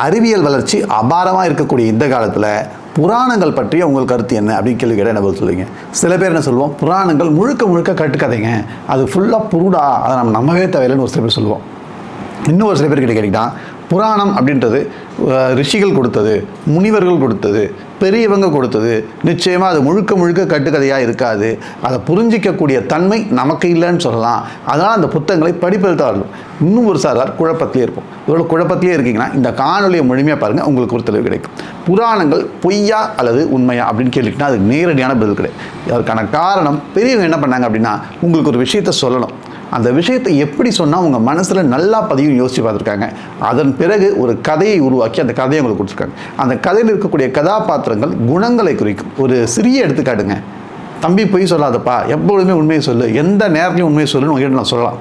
அறிவியல் வளர்ச்சி அபாரமாக இருக்கக்கூடிய இந்த காலத்தில் புராணங்கள் பற்றி உங்கள் கருத்து என்ன அப்படின்னு கேள்வி கேட்டால் என்ன பதில் சொல்லுவீங்க? சில பேர் என்ன சொல்லுவோம், புராணங்கள் முழுக்க முழுக்க கட்டுக்கதைங்க, அது ஃபுல்லாக புருடா, அதை நம்ம நம்பவே தேவையில்லைன்னு ஒரு சில பேர் சொல்லுவோம். இன்னும் ஒரு சில பேர் கிட்ட கேட்டிங்கன்னா புராணம் அப்படின்றது ரிஷிகள் கொடுத்தது, முனிவர்கள் கொடுத்தது, பெரியவங்க கொடுத்தது, நிச்சயமாக அது முழுக்க முழுக்க கட்டுக்கதையாக இருக்காது, அதை புரிஞ்சிக்கக்கூடிய தன்மை நமக்கு இல்லைன்னு சொல்லலாம், அதனால் அந்த புத்தகங்களை படிப்பது தான் வரணும். இன்னும் ஒரு சாரார் குழப்பத்திலே இருப்போம். இவ்வளோ குழப்பத்திலே இருக்கீங்கன்னா இந்த காணொலியை முழுமையாக பாருங்கள், உங்களுக்கு ஒரு தெளிவு கிடைக்கும். புராணங்கள் பொய்யா அல்லது உண்மையா அப்படின்னு கேட்டுக்கிட்டால் அதுக்கு நேரடியான பதில் கிடையாது. அதற்கான காரணம் பெரியவங்க என்ன பண்ணாங்க அப்படின்னா உங்களுக்கு ஒரு விஷயத்தை சொல்லணும், அந்த விஷயத்தை எப்படி சொன்னால் உங்கள் மனசில் நல்லா பதியும் யோசித்து பார்த்துருக்காங்க. அதன் பிறகு ஒரு கதையை உருவாக்கி அந்த கதையை உங்களுக்கு கொடுத்துருக்காங்க. அந்த கதையில் இருக்கக்கூடிய கதாபாத்திரங்கள் குணங்களை குறிக்கும். ஒரு சிறிய எடுத்துக்காட்டுங்க, தம்பி பொய் சொல்லாதப்பா, எப்பொழுதுமே உண்மையை சொல்லு, எந்த நேரத்துலையும் உண்மையை சொல்லுன்னு உங்கள்கிட்ட நான் சொல்லலாம்.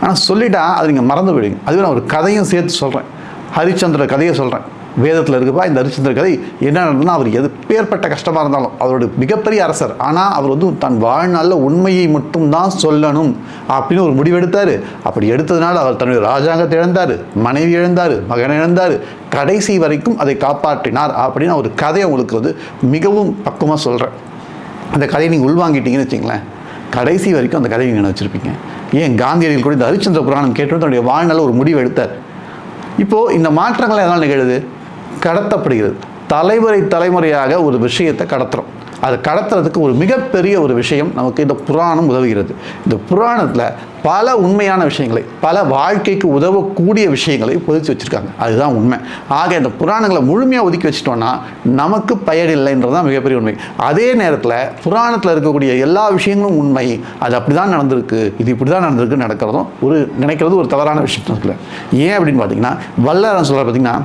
ஆனால் சொல்லிட்டா அது நீங்கள் மறந்து போயிடுங்க. அதுவே நான் ஒரு கதையும் சேர்த்து சொல்கிறேன், ஹரிச்சந்திர கதையை சொல்கிறேன். வேதத்தில் இருக்குப்பா இந்த ஹரிச்சந்திர கதை என்ன நடந்ததுன்னா, அவர் எப்பேற்பட்ட கஷ்டமாக இருந்தாலும் அவரோட மிகப்பெரிய அரசர், ஆனால் அவர் தன் வாழ்நாளில் உண்மையை மட்டும்தான் சொல்லணும் அப்படின்னு ஒரு முடிவெடுத்தார். அப்படி எடுத்ததுனால அவர் தன்னுடைய ராஜாங்கத்தை இழந்தார், மனைவி இழந்தார், மகனை இழந்தார், கடைசி வரைக்கும் அதை காப்பாற்றினார் அப்படின்னு ஒரு கதையை உங்களுக்கு மிகவும் பக்குவமாக சொல்கிறேன். அந்த கதையை நீங்கள் உள்வாங்கிட்டீங்கன்னு வச்சிங்களேன், கடைசி வரைக்கும் அந்த கதையை நீங்கள் வச்சுருப்பீங்க. ஏன் காந்தியடிகள் கூட இந்த ஹரிச்சந்திர புராணம் கேட்டு தன்னுடைய வாழ்நாளில் ஒரு முடிவு எடுத்தார். இப்போது இந்த மாற்றங்கள் எதனால் நிகழுது? கடத்தப்படுகிறது. தலைமுறையாக ஒரு விஷயத்தை கடத்துகிறோம். அதை கடத்துறதுக்கு ஒரு மிகப்பெரிய ஒரு விஷயம் நமக்கு இந்த புராணம் உதவுகிறது. இந்த புராணத்தில் பல உண்மையான விஷயங்களை, பல வாழ்க்கைக்கு உதவக்கூடிய விஷயங்களை பொதிச்சு வச்சுருக்காங்க. அதுதான் உண்மை. ஆக இந்த புராணங்களை முழுமையாக ஒதுக்கி வச்சுட்டோன்னா நமக்கு பயனில்லைன்றது தான் மிகப்பெரிய உண்மை. அதே நேரத்தில் புராணத்தில் இருக்கக்கூடிய எல்லா விஷயங்களும் உண்மை, அது அப்படி தான் நடந்திருக்கு, இது இப்படி தான் நடந்திருக்கு நடக்கிறதும் நினைக்கிறது ஒரு தவறான விஷயம் இருக்குல்ல. ஏன் அப்படின்னு பார்த்தீங்கன்னா வள்ளலார் சொல்கிற பார்த்தீங்கன்னா,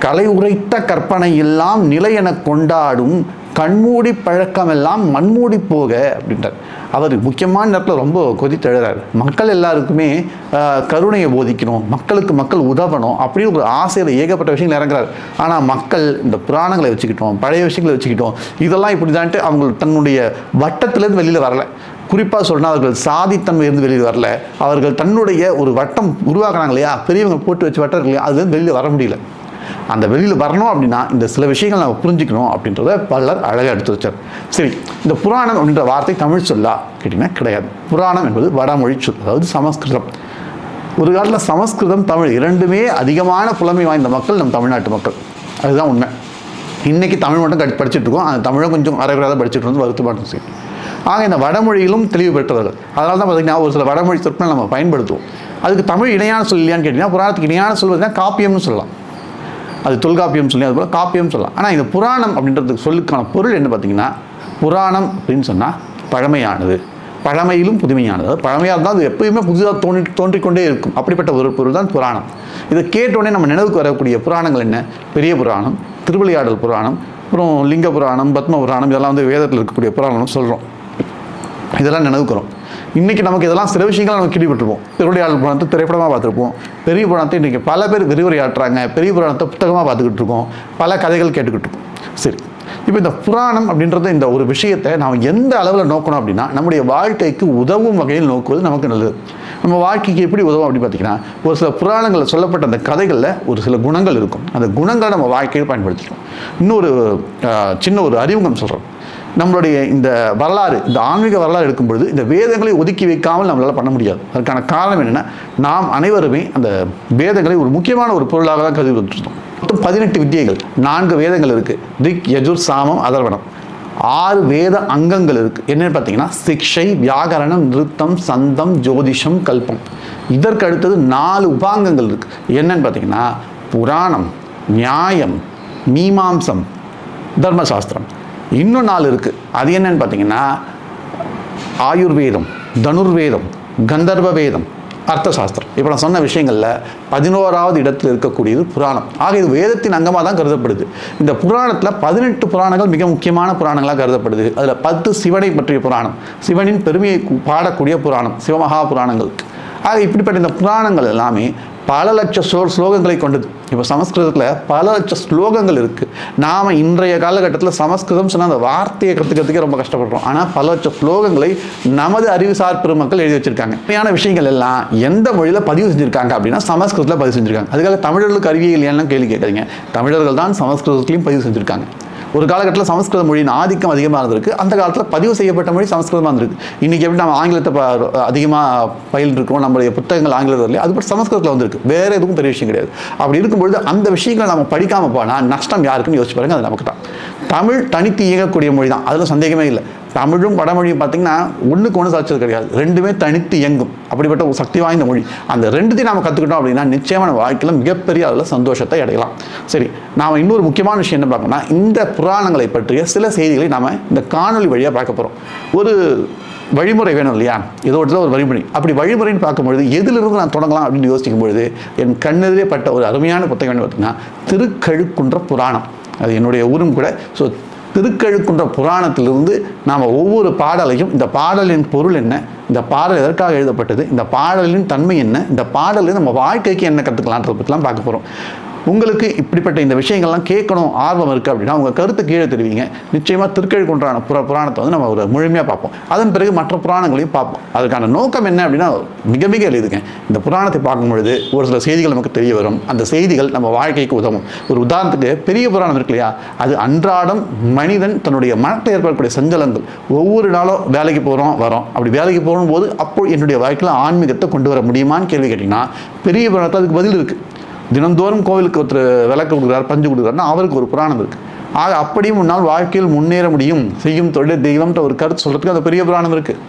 கலை உரைத்த கற்பனை எல்லாம் நிலை என கொண்டாடும் கண்மூடி பழக்கமெல்லாம் மண்மூடி போக அப்படின்றார். அவர் முக்கியமான நேரத்தில் ரொம்ப கொதித்து எழுறாரு. மக்கள் எல்லாருக்குமே கருணையை போதிக்கணும், மக்கள் உதவணும் அப்படின்னு ஒரு ஆசையில் ஏகப்பட்ட விஷயங்கள் இறங்குறாரு. ஆனால் மக்கள் இந்த புராணங்களை வச்சுக்கிட்டோம், பழைய விஷயங்களை வச்சுக்கிட்டோம், இதெல்லாம் இப்படி தான்ட்டு அவங்க தன்னுடைய வட்டத்திலேருந்து வெளியில் வரலை. குறிப்பாக சொன்னால் அவர்கள் சாதித்தன்மை இருந்து வெளியில் வரல, அவர்கள் தன்னுடைய ஒரு வட்டம் உருவாக்குறாங்க இல்லையா, பெரியவங்க போட்டு வச்சு வட்டம் இருக்கு இல்லையா, அதுலேருந்து வெளியில் வர முடியல. அந்த வெளியில் வரணும் அப்படின்னா இந்த சில விஷயங்கள் நம்ம புரிஞ்சுக்கணும் அப்படின்றத பலர் அழகாக எடுத்து வச்சார். சரி, இந்த புராணம் அப்படின்ற வார்த்தை தமிழ் சொல்லா கேட்டிங்கன்னா கிடையாது. புராணம் என்பது வடமொழி சொல், அதாவது சமஸ்கிருதம். ஒரு காலத்தில் சமஸ்கிருதம் தமிழ் இரண்டுமே அதிகமான புலமை வாய்ந்த மக்கள் நம் தமிழ்நாட்டு மக்கள், அதுதான் உண்மை. இன்றைக்கி தமிழ் மட்டும் படிச்சுட்டு இருக்கோம், அந்த தமிழை கொஞ்சம் அரைகுறையாக படிச்சுட்டு வந்து வருத்தப்பாட்டம் செய்யும். ஆக இந்த வடமொழியிலும் தெளிவு பெற்றவர்கள். அதனால தான் பார்த்திங்கன்னா ஒரு சில வடமொழி சொற்கள் நம்ம பயன்படுத்துவோம். அதுக்கு தமிழ் இணையான சொல் இல்லையான்னு கேட்டிங்கன்னா புராணத்துக்கு இணையான சொல் பார்த்தீங்கன்னா காப்பியம்னு சொல்லலாம், அது தொல்காப்பியம் சொல்லி, அதுபோல் காப்பியம் சொல்லலாம். ஆனால் இந்த புராணம் அப்படின்றதுக்கு சொல்லுக்கான பொருள் என்ன பார்த்தீங்கன்னா, புராணம் அப்படின்னு சொன்னால் பழமையானது, பழமையிலும் புதுமையானது. அதாவது பழமையாக இருந்தால் அது எப்பயுமே புதுதாக தோன்றிக்கொண்டே இருக்கும், அப்படிப்பட்ட ஒரு பொருள் தான் புராணம். இதை கேட்டோடனே நம்ம நினைவுக்கு வரக்கூடிய புராணங்கள் என்ன? பெரிய புராணம், திருவிளையாடல் புராணம், அப்புறம் லிங்க புராணம், பத்ம புராணம், இதெல்லாம் வேதத்தில் இருக்கக்கூடிய புராணம் சொல்கிறோம். இதெல்லாம் நினைவுக்கிறோம். இன்றைக்கி நமக்கு இதெல்லாம் சில விஷயங்கள் நம்ம கேள்விப்பட்டிருப்போம். திருவிளையாடல் புராணத்தை திரைப்படமாக பார்த்துருப்போம், பெரிய புராணத்தை இன்றைக்கி பல பேர் விரிவுரையாற்றுறாங்க, பெரிய புராணத்தை புத்தகமாக பார்த்துக்கிட்டு இருக்கோம், பல கதைகள் கேட்டுக்கிட்டு இருக்கோம். சரி, இப்போ இந்த புராணம் அப்படின்றத இந்த ஒரு விஷயத்தை நாம் எந்த அளவில் நோக்கணும் அப்படின்னா நம்முடைய வாழ்க்கைக்கு உதவும் வகையில் நோக்குவது நமக்கு நல்லது. நம்ம வாழ்க்கைக்கு எப்படி உதவும் அப்படின்னு பார்த்தீங்கன்னா, ஒரு சில புராணங்களில் சொல்லப்பட்ட அந்த கதைகளில் ஒரு சில குணங்கள் இருக்கும், அந்த குணங்களை நம்ம வாழ்க்கையில் பயன்படுத்திக்கணும். இன்னொரு சின்ன ஒரு அறிமுகம் சொல்கிறோம். நம்மளுடைய இந்த வரலாறு, இந்த ஆன்மீக வரலாறு எடுக்கும் பொழுது இந்த வேதங்களை ஒதுக்கி வைக்காமல் நம்மளால் பண்ண முடியாது. அதற்கான காரணம் என்னென்னா, நாம் அனைவருமே அந்த வேதங்களை ஒரு முக்கியமான ஒரு பொருளாக தான் கருதி வந்துருந்தோம். மொத்தம் 18 வித்தியைகள், 4 வேதங்கள் இருக்குது, ரிக், யஜுர், சாமம், அதர்வணம். 6 வேத அங்கங்கள் இருக்குது. என்னென்னு பார்த்தீங்கன்னா சிக்ஷை, வியாகரணம், நிருத்தம், சந்தம், ஜோதிஷம், கல்பம். இதற்கு அடுத்தது 4 உபாங்கங்கள் இருக்குது. என்னன்னு பார்த்தீங்கன்னா புராணம், நியாயம், மீமாம்சம், தர்மசாஸ்திரம். இன்னும் 4 இருக்குது. அது என்னன்னு பார்த்தீங்கன்னா ஆயுர்வேதம், தனுர்வேதம், கந்தர்வ வேதம், அர்த்தசாஸ்திரம். இப்போ நான் சொன்ன விஷயங்களில் 11வது இடத்தில் இருக்கக்கூடியது புராணம். ஆக இது வேதத்தின் அங்கமாக தான் கருதப்படுது. இந்த புராணத்தில் 18 புராணங்கள் மிக முக்கியமான புராணங்களாக கருதப்படுது. அதில் 10 சிவனை பற்றிய புராணம், சிவனின் பெருமையை பாடக்கூடிய புராணம், சிவமகா புராணங்கள். ஆக இப்படிப்பட்ட இந்த புராணங்கள் எல்லாமே பல லட்ச ஸ்லோகங்களை கொண்டது. இப்போ சமஸ்கிருதத்தில் பல லட்ச ஸ்லோகங்கள் இருக்குது. நாம் இன்றைய காலகட்டத்தில் சமஸ்கிருதம் சொன்னால் அந்த வார்த்தையை கற்றுக்கிறதுக்கே ரொம்ப கஷ்டப்படுறோம். ஆனால் பல லட்ச ஸ்லோகங்களை நமது அறிவுசார் பெருமக்கள் எழுதி வச்சிருக்காங்க. உண்மையான விஷயங்கள் எல்லாம் எந்த மொழியில் பதிவு செஞ்சுருக்காங்க அப்படின்னா சமஸ்கிருதத்தில் பதிவு செஞ்சுருக்காங்க. அதுக்காக தமிழர்களுக்கு அறிவியல் இல்லையான்னு கேள்வி கேட்குறீங்க. தமிழர்கள் தான் சமஸ்கிருதத்திலையும் பதிவு செஞ்சுருக்காங்க. ஒரு காலகட்டத்தில் சமஸ்கிருத மொழியின் ஆதிக்கம் அதிகமாக இருந்திருக்கு. அந்த காலத்தில் பதிவு செய்யப்பட்ட மொழி சமஸ்கிருதமாக இருந்திருக்கு. இன்றைக்கி எப்படி நம்ம ஆங்கிலத்தை அதிகமாக பயில்ருக்கோம், நம்மளுடைய புத்தகங்கள் ஆங்கிலத்தில் இல்லையா, அது பற்றி சமஸ்கிருதத்தில் வந்திருக்கு. வேறு எதுவும் பெரிய விஷயம் கிடையாது. அப்படி இருக்கும்பொழுது அந்த விஷயங்கள் நம்ம படிக்காமல் போனால் நஷ்டம் யாருக்குன்னு யோசிச்சு பாருங்க. அது நமக்கு தான். தமிழ் தனித்து இயங்கக்கூடிய மொழி தான், அதில் சந்தேகமே இல்லை. தமிழும் வடமொழியும் பார்த்திங்கன்னா ஒன்றுக்கு ஒன்று சாட்சியது கிடையாது. ரெண்டுமே தனித்து இயங்கும். அப்படிப்பட்ட ஒரு சக்தி வாய்ந்த மொழி. அந்த ரெண்டுத்தையும் நாம் கற்றுக்கிட்டோம் அப்படின்னா நிச்சயமான வாழ்க்கையில் மிகப்பெரிய அளவில் சந்தோஷத்தை அடையலாம். சரி, நாம் இன்னொரு முக்கியமான விஷயம் என்ன பார்க்கணும்னா, இந்த புராணங்களை பற்றிய சில செய்திகளை நாம் இந்த காணொலி வழியாக பார்க்க போகிறோம். ஒரு வழிமுறை வேணும் இல்லையா, ஏதோ ஒரு வழிமுறை. அப்படி வழிமுறைன்னு பார்க்கும்பொழுது எதிலிருந்து நான் தொடங்கலாம் அப்படின்னு யோசிக்கும் பொழுது என் கண்ணெதிரே பட்ட ஒரு அருமையான புத்தகம் என்ன பார்த்தீங்கன்னா திருக்கழுக்குன்ற புராணம். அது என்னுடைய ஊரும் கூட. ஸோ திருக்கழுக்குன்ற புராணத்திலிருந்து நாம் ஒவ்வொரு பாடலையும், இந்த பாடலின் பொருள் என்ன, இந்த பாடல் எதற்காக எழுதப்பட்டது, இந்த பாடலின் தன்மை என்ன, இந்த பாடலில் நம்ம வாழ்க்கைக்கு என்ன கற்றுக்கலான்றதை பற்றிலாம் பார்க்க போகிறோம். உங்களுக்கு இப்படிப்பட்ட இந்த விஷயங்கள்லாம் கேட்கணும் ஆர்வம் இருக்குது அப்படின்னா உங்கள் கருத்தை கீழே தெரிவிங்க. நிச்சயமாக திருக்கழுக்குன்றான புராணத்தை வந்து நம்ம ஒரு முழுமையாக பார்ப்போம். அதன் பிறகு மற்ற புராணங்களையும் பார்ப்போம். அதுக்கான நோக்கம் என்ன அப்படின்னா மிக மிக எளிதுங்க. இந்த புராணத்தை பார்க்கும்பொழுது ஒரு சில செய்திகள் நமக்கு தெரிய வரும். அந்த செய்திகள் நம்ம வாழ்க்கைக்கு உதவும். ஒரு உதாரணத்துக்கு பெரிய புராணம் இருக்கு இல்லையா, அது அன்றாடம் மனிதன் தன்னுடைய மனத்தில் ஏற்படக்கூடிய சஞ்சலங்கள், ஒவ்வொரு நாளும் வேலைக்கு போகிறோம் வரோம், அப்படி வேலைக்கு போகும்போது அப்போ என்னுடைய வாழ்க்கையில் ஆன்மீகத்தை கொண்டு வர முடியுமான்னு கேள்வி கேட்டிங்கன்னா பெரிய புராணத்தில் அதுக்கு பதில் இருக்குது. தினந்தோறும் கோவிலுக்கு ஒருத்தர் விளக்கு கொடுக்குறாரு, பஞ்சு கொடுக்குறாருன்னா அவருக்கு ஒரு புராணம் இருக்குது. ஆக அப்படியும் முன்னால் வாழ்க்கையில் முன்னேற முடியும், செய்யும் தொழில் தெய்வம்ன்ற ஒரு கருத்து சொல்கிறதுக்கு அந்த பெரிய புராணம் இருக்குது.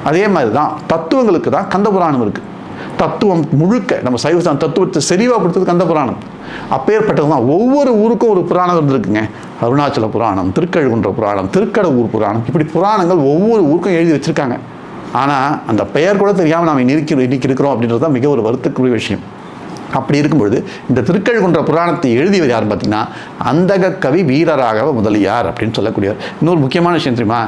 அதே மாதிரி தான் தத்துவங்களுக்கு தான் கந்த புராணம் இருக்குது. தத்துவம் முழுக்க நம்ம சைவ தத்துவத்தை செறிவாக கொடுத்தது கந்த புராணம். அப்பேற்பட்டது தான் ஒவ்வொரு ஊருக்கும் ஒரு புராணம் இருந்திருக்குங்க. அருணாச்சல புராணம், திருக்கழுக்குன்ற புராணம், திருக்கடவூர் புராணம், இப்படி புராணங்கள் ஒவ்வொரு ஊருக்கும் எழுதி வச்சுருக்காங்க. ஆனால் அந்த பெயர் கூட தெரியாமல் நாம் இன்னைக்கு இருக்கிறோம் அப்படின்றது தான் மிக ஒரு வருத்தக்குரிய விஷயம். அப்படி இருக்கும்பொழுது இந்த திருக்கழுக்குன்ற புராணத்தை எழுதியவர் யார் பார்த்தீங்கன்னா அந்தக கவி வீரராகவ முதலியார் அப்படின்னு சொல்லக்கூடியவர். இன்னொரு முக்கியமான விஷயம் தெரியுமா,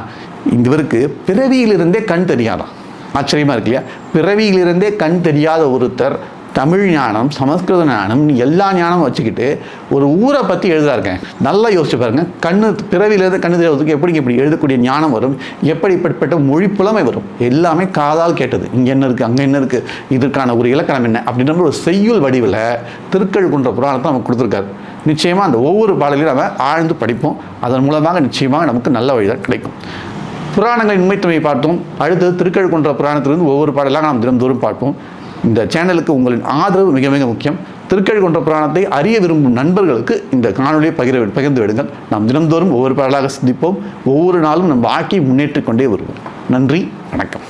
இவருக்கு பிறவியிலிருந்தே கண் தெரியாதான். ஆச்சரியமாக இருக்கு இல்லையா? பிறவியிலிருந்தே கண் தெரியாத ஒருத்தர் தமிழ் ஞானம், சமஸ்கிருத ஞானம், எல்லா ஞானமும் வச்சுக்கிட்டு ஒரு ஊரை பற்றி எழுதுறாருங்க. நல்லா யோசிச்சு பாருங்க. பிறவியிலிருந்து கண்ணு தெரியாததுக்கு இப்படி எழுதக்கூடிய ஞானம் வரும், எப்படிப்பட்ட மொழி புலமை வரும். எல்லாமே காதால் கேட்டது. இங்கே என்ன இருக்குது, அங்கே என்ன இருக்குது, இதற்கான ஒரு இலக்கணம் என்ன அப்படின்ற ஒரு செய்யுள் வடிவில் திருக்கழுக்குன்ற புராணத்தை நமக்கு கொடுத்துருக்காரு. நிச்சயமாக அந்த ஒவ்வொரு பாடலையும் நம்ம ஆழ்ந்து படிப்போம். அதன் மூலமாக நிச்சயமாக நமக்கு நல்ல வழிதான் கிடைக்கும். புராணங்களின் உண்மைத்தன்மையை பார்த்தோம். அடுத்தது திருக்கழுக்குன்ற புராணத்திலிருந்து ஒவ்வொரு பாடலாக நாம் தினந்தோறும் பார்ப்போம். இந்த சேனலுக்கு உங்களின் ஆதரவு மிக மிக முக்கியம். திருக்கழுக்குன்ற புராணத்தை அறிய விரும்பும் நண்பர்களுக்கு இந்த காணொலியை பகிர்ந்து விடுங்கள். நாம் தினந்தோறும் ஒவ்வொரு பாடலாக சிந்திப்போம். ஒவ்வொரு நாளும் நம் வாழ்க்கையை முன்னேற்றிக் கொண்டே வருவோம். நன்றி, வணக்கம்.